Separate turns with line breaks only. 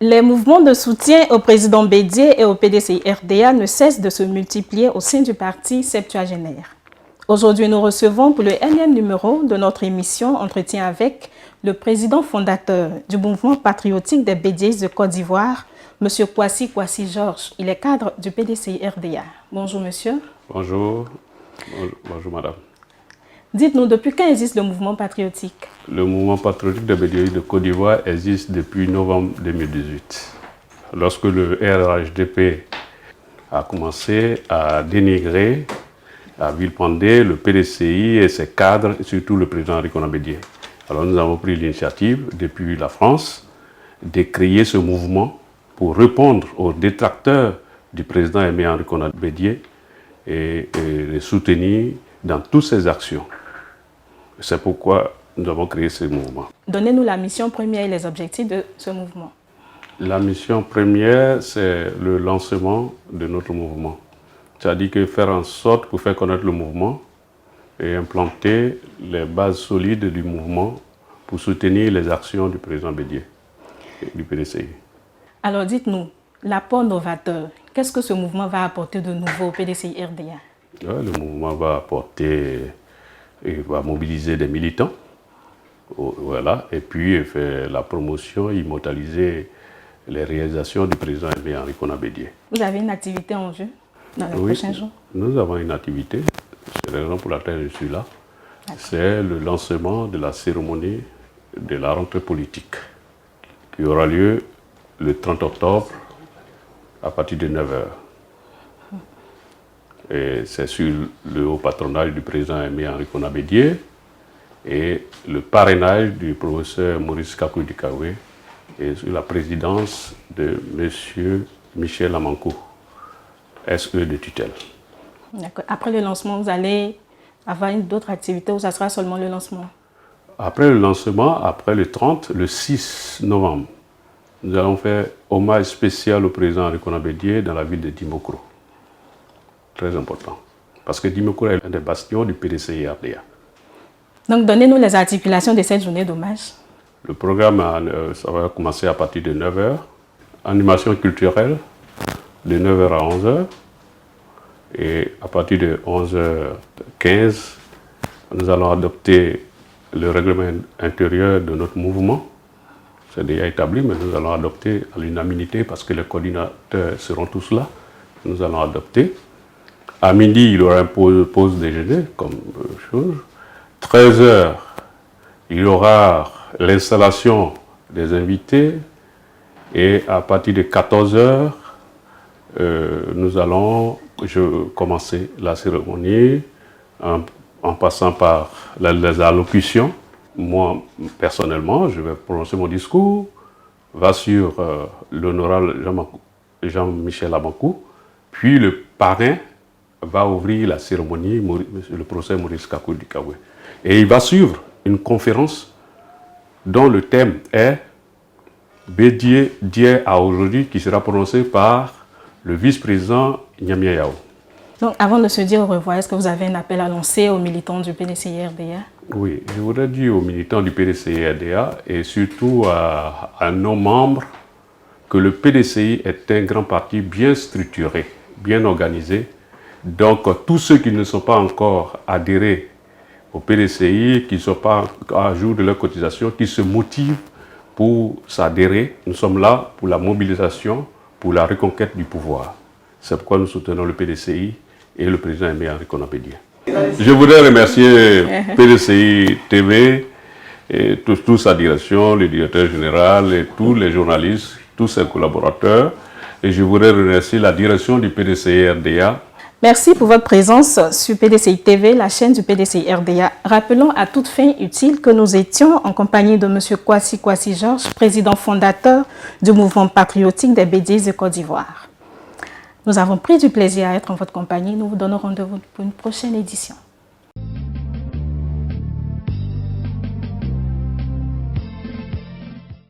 Les mouvements de soutien au président Bédié et au PDCI-RDA ne cessent de se multiplier au sein du parti septuagénaire. Aujourd'hui, nous recevons pour le 1e numéro de notre émission Entretien avec le président fondateur du mouvement patriotique des Bédiés de Côte d'Ivoire, M. Kwasi Georges. Il est cadre du PDCI-RDA. Bonjour, monsieur.
Bonjour. Bonjour, madame.
Dites-nous, depuis quand existe le mouvement patriotique?
Le mouvement patriotique des Bédiés de Côte d'Ivoire existe depuis novembre 2018. Lorsque le RHDP a commencé à dénigrer, à vilipender le PDCI et ses cadres, et surtout le président Ricona Bédié. Alors nous avons pris l'initiative, depuis la France, de créer ce mouvement pour répondre aux détracteurs du président Aimé Ricona Bédié et les soutenir dans toutes ses actions. C'est pourquoi nous avons créé ce mouvement.
Donnez-nous la mission première et les objectifs de ce mouvement.
La mission première, c'est le lancement de notre mouvement. C'est-à-dire que faire en sorte pour faire connaître le mouvement et implanter les bases solides du mouvement pour soutenir les actions du président Bédié et du PDCI.
Alors dites-nous, l'apport novateur, qu'est-ce que ce mouvement va apporter de nouveau au PDCI-RDA?
Le mouvement va apporter, il va mobiliser des militants, voilà, et puis faire la promotion, immortaliser les réalisations du président Aimé Ricona Bédié.
Vous avez une activité en jeu dans les prochains jours?
Nous avons une activité, c'est la raison pour laquelle je suis là. C'est le lancement de la cérémonie de la rentrée politique qui aura lieu le 30 octobre à partir de 9h. Et c'est sur le haut patronage du président Aimé Ricona Bédié et le parrainage du professeur Maurice Kakou Dikawé et sous la présidence de M. Michel Amankou, SE de tutelle.
D'accord. Après le lancement, vous allez avoir d'autres activités ou ça sera seulement le lancement? Après
le lancement, après le 30, le 6 novembre, nous allons faire hommage spécial au président Ricona Bédié dans la ville de Dimokro. Très important. Parce que Dimokro est un des bastions du PDCI-RDA.
Donc, donnez-nous les articulations de cette journée d'hommage.
Le programme, ça va commencer à partir de 9h. Animation culturelle, de 9h à 11h. Et à partir de 11h15, nous allons adopter le règlement intérieur de notre mouvement. C'est déjà établi, mais nous allons adopter à l'unanimité parce que les coordinateurs seront tous là. Nous allons adopter. À midi, il y aura une pause déjeuner comme chose. 13h, il y aura l'installation des invités. Et à partir de 14h, nous allons commencer la cérémonie en passant par les allocutions. Moi, personnellement, je vais prononcer mon discours, va sur l'honorable Jean-Michel Amankou, puis le parrain va ouvrir la cérémonie, le professeur Maurice Kakou Dikawé. Et il va suivre une conférence dont le thème est Bédié d'hier à aujourd'hui, qui sera prononcé par le vice-président Nyamia Yao.
Donc, avant de se dire au revoir, est-ce que vous avez un appel à lancer aux militants du PDCI-RDA?
Oui, je voudrais dire aux militants du PDCI-RDA et surtout à nos membres que le PDCI est un grand parti bien structuré, bien organisé. Donc, tous ceux qui ne sont pas encore adhérés au PDCI, qui ne sont pas à jour de leur cotisation, qui se motivent pour s'adhérer, nous sommes là pour la mobilisation, pour la reconquête du pouvoir. C'est pourquoi nous soutenons le PDCI et le président Aimé Ricona Bédié. Je voudrais remercier PDCI TV et toute sa direction, le directeur général et tous les journalistes, tous ses collaborateurs. Et je voudrais remercier la direction du PDCI-RDA.
Merci pour votre présence sur PDCI TV, la chaîne du PDCI-RDA. Rappelons à toute fin utile que nous étions en compagnie de M. Kwasi Georges, président fondateur du mouvement patriotique des Bédiés de Côte d'Ivoire. Nous avons pris du plaisir à être en votre compagnie. Nous vous donnons rendez-vous pour une prochaine édition.